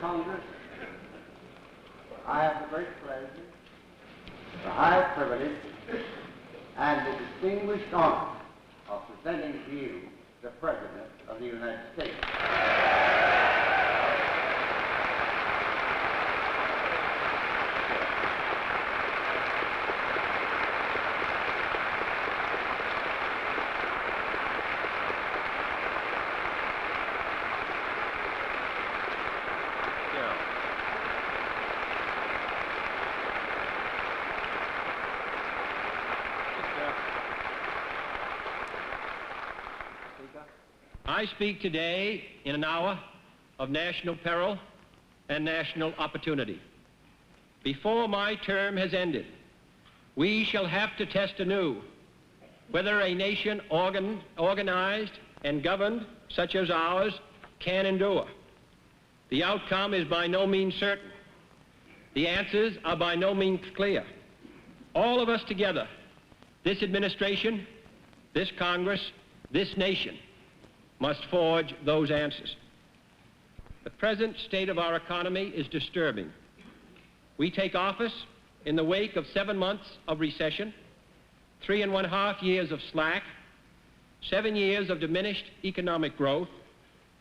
Congress, I have the great pleasure, the high privilege, and the distinguished honor of presenting to you the President of the United States. I speak today in an hour of national peril and national opportunity. Before my term has ended, we shall have to test anew whether a nation organized and governed such as ours can endure. The outcome is by no means certain. The answers are by no means clear. All of us together, this administration, this Congress, this nation, must forge those answers. The present state of our economy is disturbing. We take office in the wake of 7 months of recession, 3.5 years of slack, 7 years of diminished economic growth,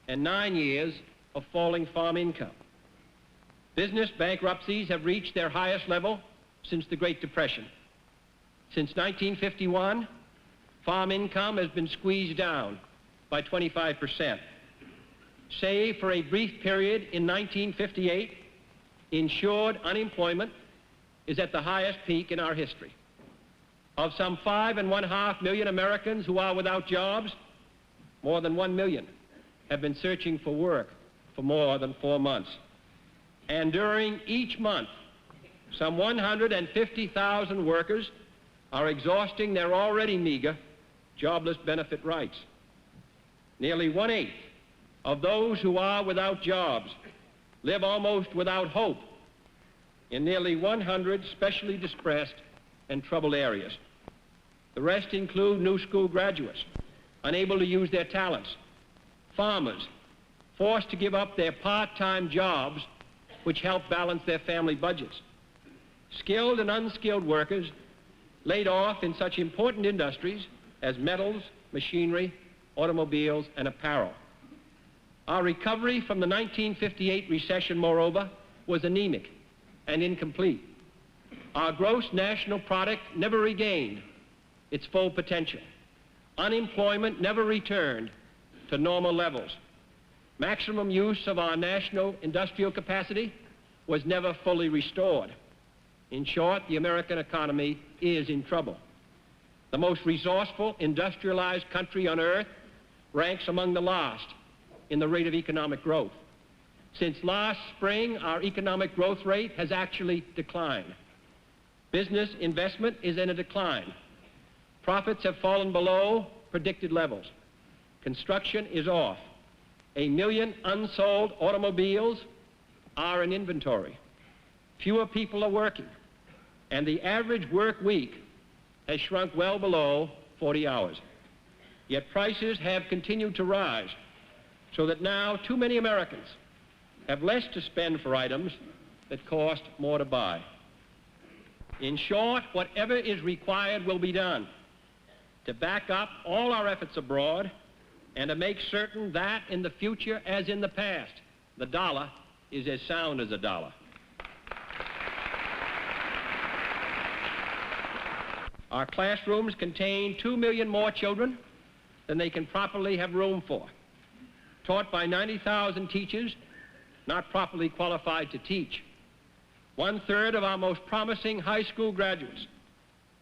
and 9 years of falling farm income. Business bankruptcies have reached their highest level since the Great Depression. Since 1951, farm income has been squeezed down by 25%. Save for a brief period in 1958, insured unemployment is at the highest peak in our history. Of some 5.5 million Americans who are without jobs, more than 1 million have been searching for work for more than 4 months. And during each month, some 150,000 workers are exhausting their already meager jobless benefit rights. Nearly 1/8 of those who are without jobs live almost without hope in nearly 100 specially distressed and troubled areas. The rest include new school graduates, unable to use their talents, farmers, forced to give up their part-time jobs which help balance their family budgets, skilled and unskilled workers laid off in such important industries as metals, machinery, automobiles, and apparel. Our recovery from the 1958 recession, moreover, was anemic and incomplete. Our gross national product never regained its full potential. Unemployment never returned to normal levels. Maximum use of our national industrial capacity was never fully restored. In short, the American economy is in trouble. The most resourceful, industrialized country on earth ranks among the last in the rate of economic growth. Since last spring, our economic growth rate has actually declined. Business investment is in a decline. Profits have fallen below predicted levels. Construction is off. 1 million unsold automobiles are in inventory. Fewer people are working, and the average work week has shrunk well below 40 hours. Yet prices have continued to rise, so that now too many Americans have less to spend for items that cost more to buy. In short, whatever is required will be done to back up all our efforts abroad and to make certain that in the future, as in the past, the dollar is as sound as a dollar. Our classrooms contain 2 million more children than they can properly have room for, taught by 90,000 teachers not properly qualified to teach. 1/3 of our most promising high school graduates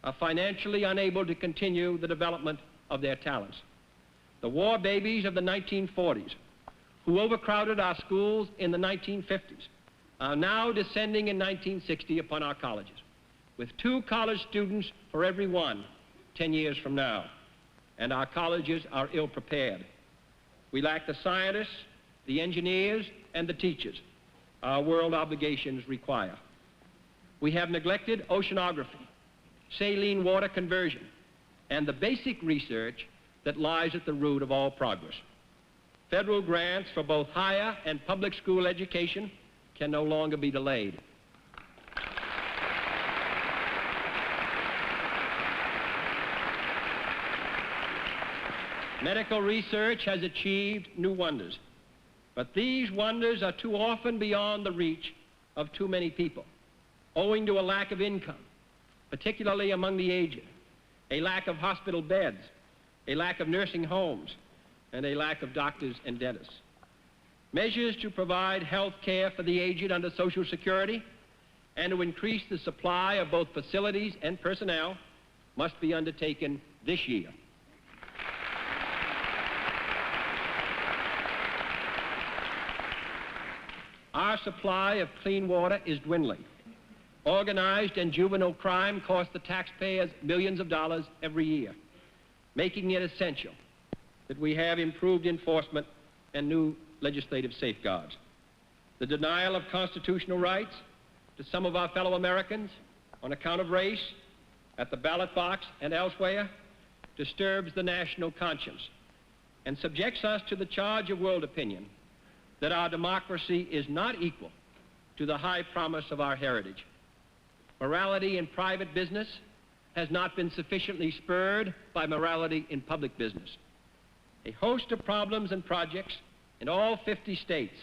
are financially unable to continue the development of their talents. The war babies of the 1940s, who overcrowded our schools in the 1950s, are now descending in 1960 upon our colleges, with 2 college students for every one 10 years from now. And our colleges are ill-prepared. We lack the scientists, the engineers, and the teachers our world obligations require. We have neglected oceanography, saline water conversion, and the basic research that lies at the root of all progress. Federal grants for both higher and public school education can no longer be delayed. Medical research has achieved new wonders, but these wonders are too often beyond the reach of too many people, owing to a lack of income, particularly among the aged, a lack of hospital beds, a lack of nursing homes, and a lack of doctors and dentists. Measures to provide health care for the aged under Social Security and to increase the supply of both facilities and personnel must be undertaken this year. Our supply of clean water is dwindling. Organized and juvenile crime cost the taxpayers millions of dollars every year, making it essential that we have improved enforcement and new legislative safeguards. The denial of constitutional rights to some of our fellow Americans on account of race, at the ballot box and elsewhere, disturbs the national conscience and subjects us to the charge of world opinion that our democracy is not equal to the high promise of our heritage. Morality in private business has not been sufficiently spurred by morality in public business. A host of problems and projects in all 50 states,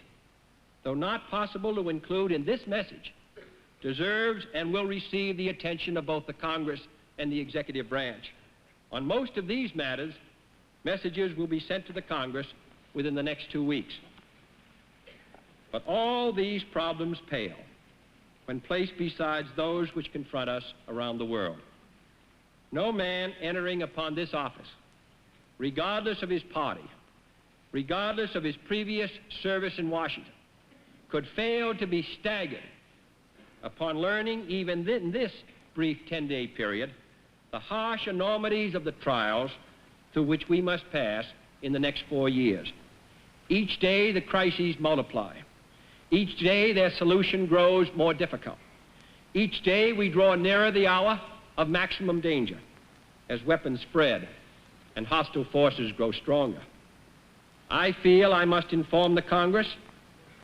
though not possible to include in this message, deserves and will receive the attention of both the Congress and the executive branch. On most of these matters, messages will be sent to the Congress within the next 2 weeks. But all these problems pale when placed beside those which confront us around the world. No man entering upon this office, regardless of his party, regardless of his previous service in Washington, could fail to be staggered upon learning, even in this brief 10-day period, the harsh enormities of the trials through which we must pass in the next 4 years. Each day the crises multiply. Each day their solution grows more difficult. Each day we draw nearer the hour of maximum danger as weapons spread and hostile forces grow stronger. I feel I must inform the Congress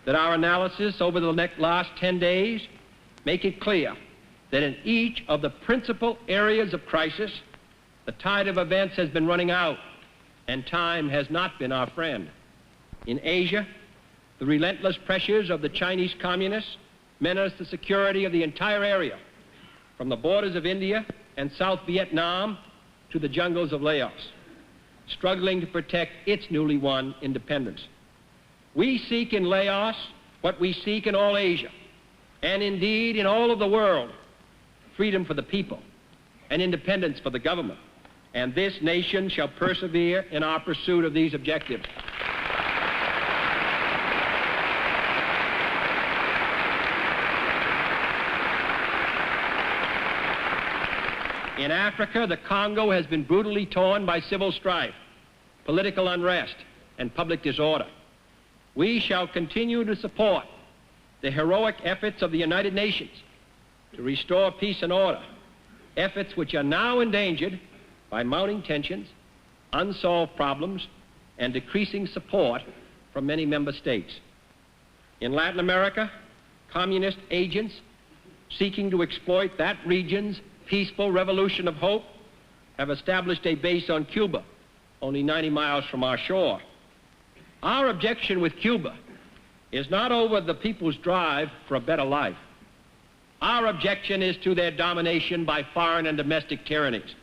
that our analysis over the last 10 days make it clear that in each of the principal areas of crisis, the tide of events has been running out and time has not been our friend. In Asia, the relentless pressures of the Chinese communists menace the security of the entire area, from the borders of India and South Vietnam to the jungles of Laos, struggling to protect its newly won independence. We seek in Laos what we seek in all Asia, and indeed in all of the world: freedom for the people and independence for the government. And this nation shall persevere in our pursuit of these objectives. In Africa, the Congo has been brutally torn by civil strife, political unrest, and public disorder. We shall continue to support the heroic efforts of the United Nations to restore peace and order, efforts which are now endangered by mounting tensions, unsolved problems, and decreasing support from many member states. In Latin America, communist agents seeking to exploit that region's peaceful revolution of hope have established a base on Cuba, only 90 miles from our shore. Our objection with Cuba is not over the people's drive for a better life. Our objection is to their domination by foreign and domestic tyrannies.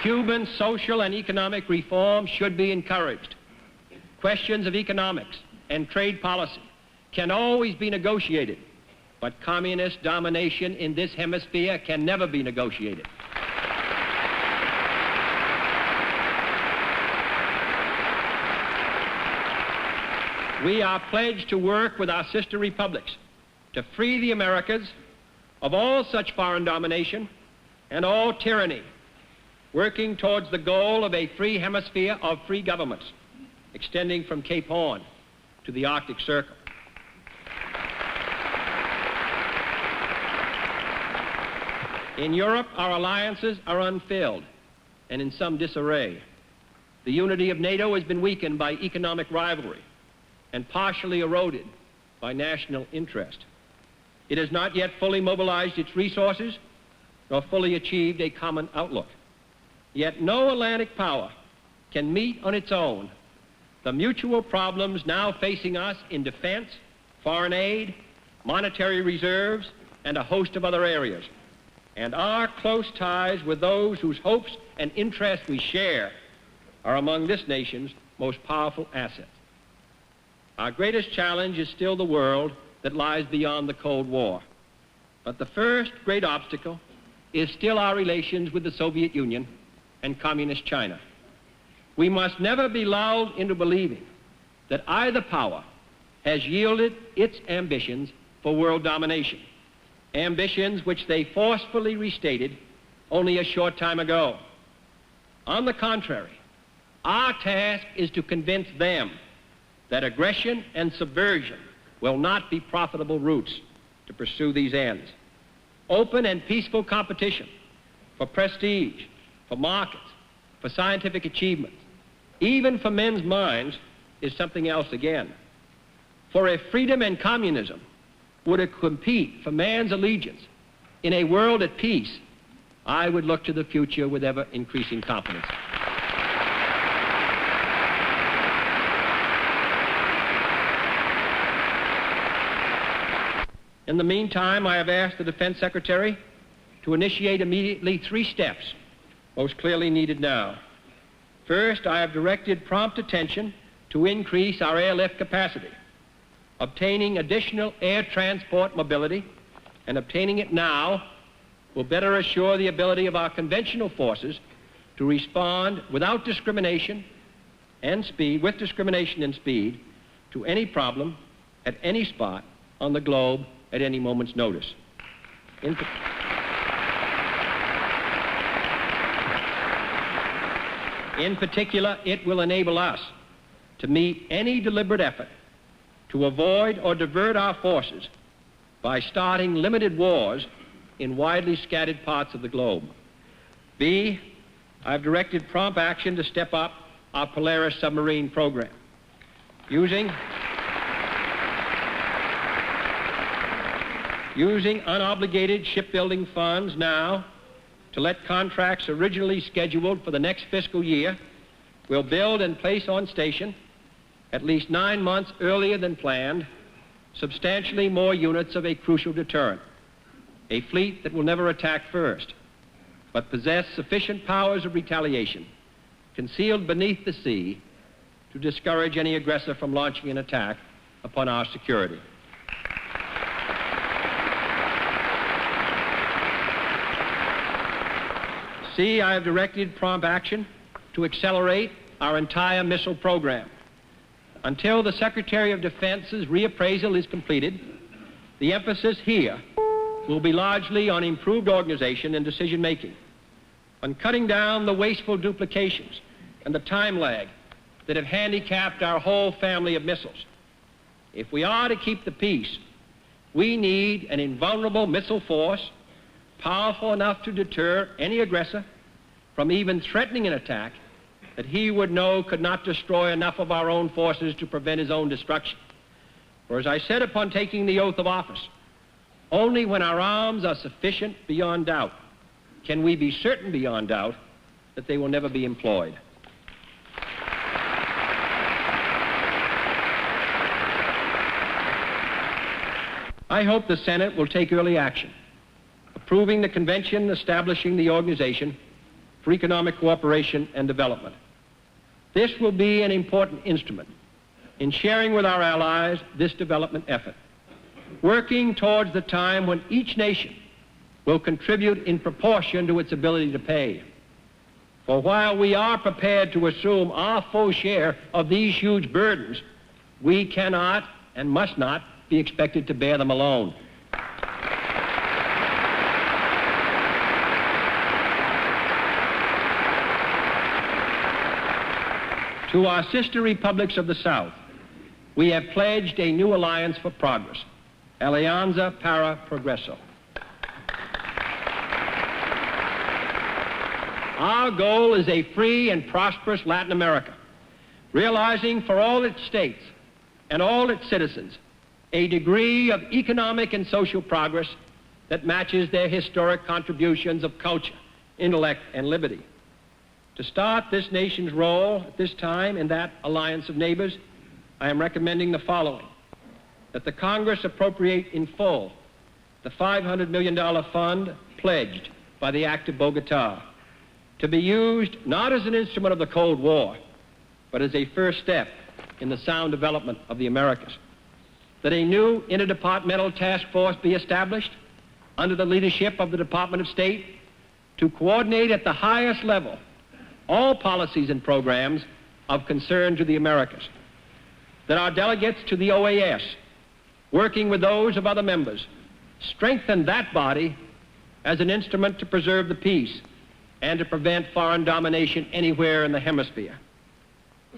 Cuban social and economic reform should be encouraged. Questions of economics and trade policy can always be negotiated, but communist domination in this hemisphere can never be negotiated. We are pledged to work with our sister republics to free the Americas of all such foreign domination and all tyranny, working towards the goal of a free hemisphere of free governments, extending from Cape Horn to the Arctic Circle. In Europe, our alliances are unfilled. and in some disarray. The unity of NATO has been weakened by economic rivalry and partially eroded by national interest. It has not yet fully mobilized its resources nor fully achieved a common outlook. Yet no Atlantic power can meet on its own the mutual problems now facing us in defense, foreign aid, monetary reserves, and a host of other areas. And our close ties with those whose hopes and interests we share are among this nation's most powerful assets. Our greatest challenge is still the world that lies beyond the Cold War. But the first great obstacle is still our relations with the Soviet Union and Communist China. We must never be lulled into believing that either power has yielded its ambitions for world domination, ambitions which they forcefully restated only a short time ago. On the contrary, our task is to convince them that aggression and subversion will not be profitable routes to pursue these ends. Open and peaceful competition for prestige, for markets, for scientific achievement, even for men's minds, is something else again. For if freedom and communism were to compete for man's allegiance in a world at peace, I would look to the future with ever-increasing confidence. In the meantime, I have asked the Defense Secretary to initiate immediately 3 steps most clearly needed now. First, I have directed prompt attention to increase our airlift capacity. Obtaining additional air transport mobility, and obtaining it now, will better assure the ability of our conventional forces to respond without discrimination and speed, to any problem at any spot on the globe at any moment's notice. In particular, it will enable us to meet any deliberate effort to avoid or divert our forces by starting limited wars in widely scattered parts of the globe. B, I've directed prompt action to step up our Polaris submarine program, using unobligated shipbuilding funds now to let contracts originally scheduled for the next fiscal year will build and place on station, at least 9 months earlier than planned, substantially more units of a crucial deterrent, a fleet that will never attack first, but possess sufficient powers of retaliation concealed beneath the sea to discourage any aggressor from launching an attack upon our security. C, I have directed prompt action to accelerate our entire missile program. Until the Secretary of Defense's reappraisal is completed, the emphasis here will be largely on improved organization and decision-making, on cutting down the wasteful duplications and the time lag that have handicapped our whole family of missiles. If we are to keep the peace, we need an invulnerable missile force powerful enough to deter any aggressor from even threatening an attack that he would know could not destroy enough of our own forces to prevent his own destruction. For as I said upon taking the oath of office, only when our arms are sufficient beyond doubt can we be certain beyond doubt that they will never be employed. I hope the Senate will take early action, approving the convention establishing the Organization for Economic Cooperation and Development. This will be an important instrument in sharing with our allies this development effort, working towards the time when each nation will contribute in proportion to its ability to pay. For while we are prepared to assume our full share of these huge burdens, we cannot and must not be expected to bear them alone. To our sister republics of the South, we have pledged a new alliance for progress, Alianza para Progreso. Our goal is a free and prosperous Latin America, realizing for all its states and all its citizens a degree of economic and social progress that matches their historic contributions of culture, intellect, and liberty. To start this nation's role at this time in that alliance of neighbors, I am recommending the following: that the Congress appropriate in full the $500 million fund pledged by the Act of Bogota, to be used not as an instrument of the Cold War, but as a first step in the sound development of the Americas. That a new interdepartmental task force be established under the leadership of the Department of State to coordinate at the highest level all policies and programs of concern to the Americas. That our delegates to the OAS, working with those of other members, strengthen that body as an instrument to preserve the peace and to prevent foreign domination anywhere in the hemisphere.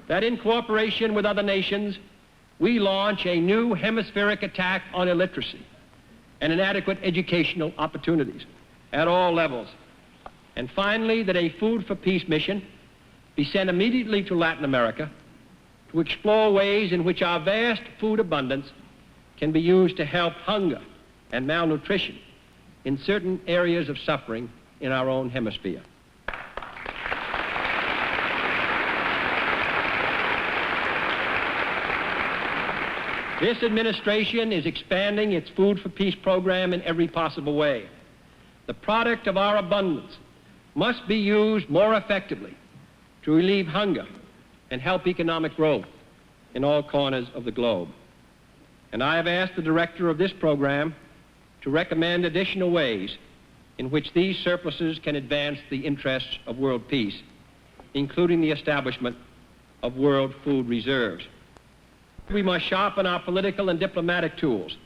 That in cooperation with other nations, we launch a new hemispheric attack on illiteracy and inadequate educational opportunities at all levels. And finally, that a Food for Peace mission be sent immediately to Latin America to explore ways in which our vast food abundance can be used to help hunger and malnutrition in certain areas of suffering in our own hemisphere. This administration is expanding its Food for Peace program in every possible way. The product of our abundance must be used more effectively to relieve hunger and help economic growth in all corners of the globe. And I have asked the director of this program to recommend additional ways in which these surpluses can advance the interests of world peace, including the establishment of world food reserves. We must sharpen our political and diplomatic tools,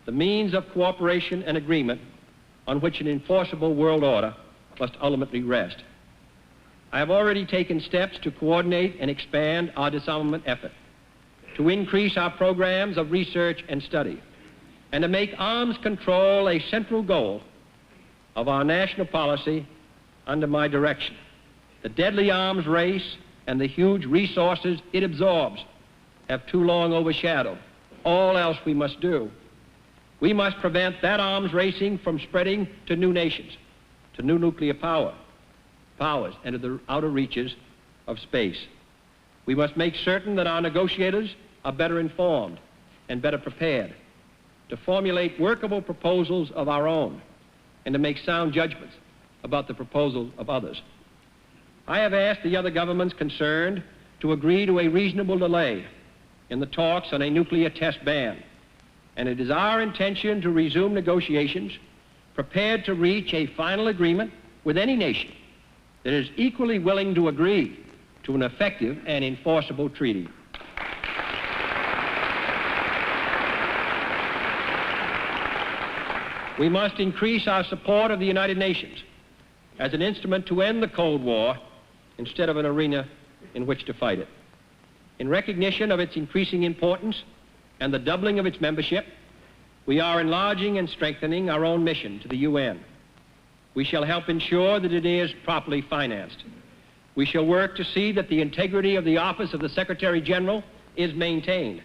the means of cooperation and agreement on which an enforceable world order must ultimately rest. I have already taken steps to coordinate and expand our disarmament effort, to increase our programs of research and study, and to make arms control a central goal of our national policy under my direction. The deadly arms race and the huge resources it absorbs have too long overshadowed all else we must do. We must prevent that arms racing from spreading to new nations, to new nuclear powers, and to the outer reaches of space. We must make certain that our negotiators are better informed and better prepared to formulate workable proposals of our own and to make sound judgments about the proposals of others. I have asked the other governments concerned to agree to a reasonable delay in the talks on a nuclear test ban, and it is our intention to resume negotiations prepared to reach a final agreement with any nation that is equally willing to agree to an effective and enforceable treaty. We must increase our support of the United Nations as an instrument to end the Cold War instead of an arena in which to fight it. In recognition of its increasing importance and the doubling of its membership, we are enlarging and strengthening our own mission to the UN. We shall help ensure that it is properly financed. We shall work to see that the integrity of the office of the Secretary General is maintained.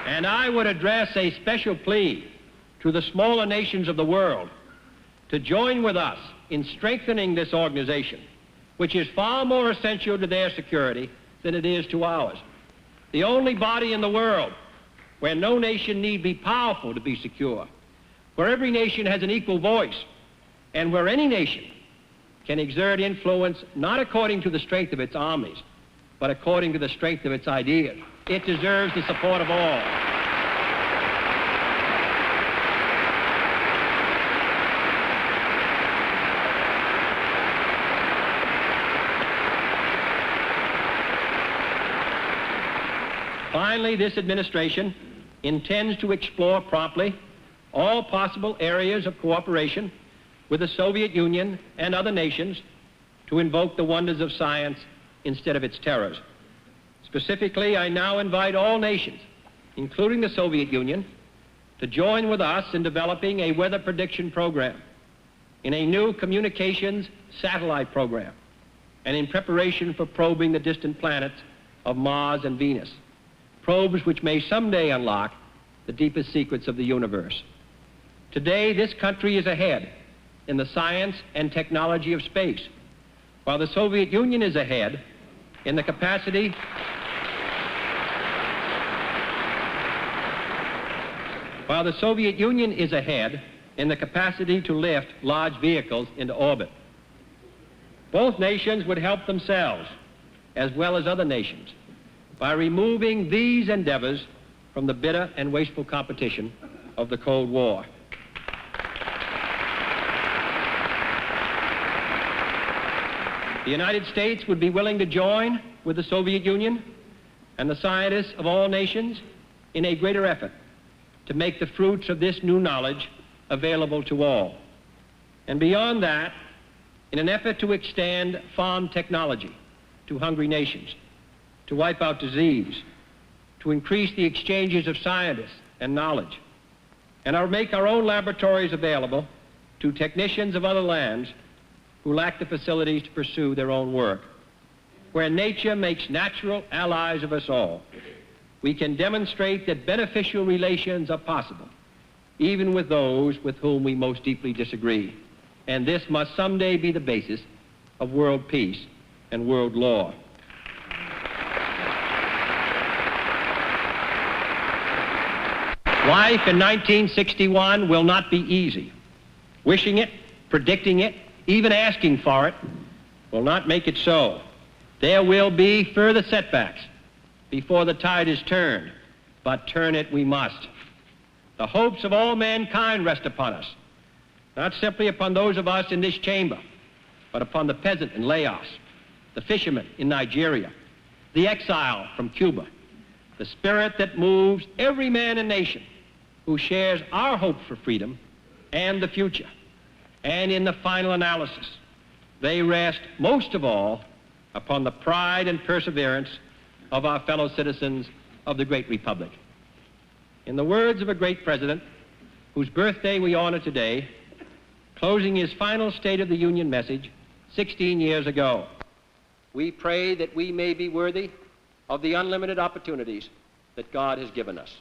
And I would address a special plea to the smaller nations of the world to join with us in strengthening this organization, which is far more essential to their security than it is to ours. The only body in the world where no nation need be powerful to be secure, where every nation has an equal voice, and where any nation can exert influence not according to the strength of its armies, but according to the strength of its ideas. It deserves the support of all. Finally, this administration intends to explore promptly all possible areas of cooperation with the Soviet Union and other nations to invoke the wonders of science instead of its terrors. Specifically, I now invite all nations, including the Soviet Union, to join with us in developing a weather prediction program, in a new communications satellite program, and in preparation for probing the distant planets of Mars and Venus, probes which may someday unlock the deepest secrets of the universe. Today, this country is ahead in the science and technology of space, while the Soviet Union is ahead in the capacity to lift large vehicles into orbit. Both nations would help themselves, as well as other nations, by removing these endeavors from the bitter and wasteful competition of the Cold War. The United States would be willing to join with the Soviet Union and the scientists of all nations in a greater effort to make the fruits of this new knowledge available to all. And beyond that, in an effort to extend farm technology to hungry nations, to wipe out disease, to increase the exchanges of scientists and knowledge, and make our own laboratories available to technicians of other lands who lack the facilities to pursue their own work. Where nature makes natural allies of us all, we can demonstrate that beneficial relations are possible, even with those with whom we most deeply disagree. And this must someday be the basis of world peace and world law. Life in 1961 will not be easy. Wishing it, predicting it, even asking for it will not make it so. There will be further setbacks before the tide is turned, but turn it we must. The hopes of all mankind rest upon us, not simply upon those of us in this chamber, but upon the peasant in Laos, the fisherman in Nigeria, the exile from Cuba, the spirit that moves every man and nation who shares our hope for freedom and the future. And in the final analysis, they rest most of all upon the pride and perseverance of our fellow citizens of the great republic. In the words of a great president, whose birthday we honor today, closing his final State of the Union message 16 years ago, we pray that we may be worthy of the unlimited opportunities that God has given us.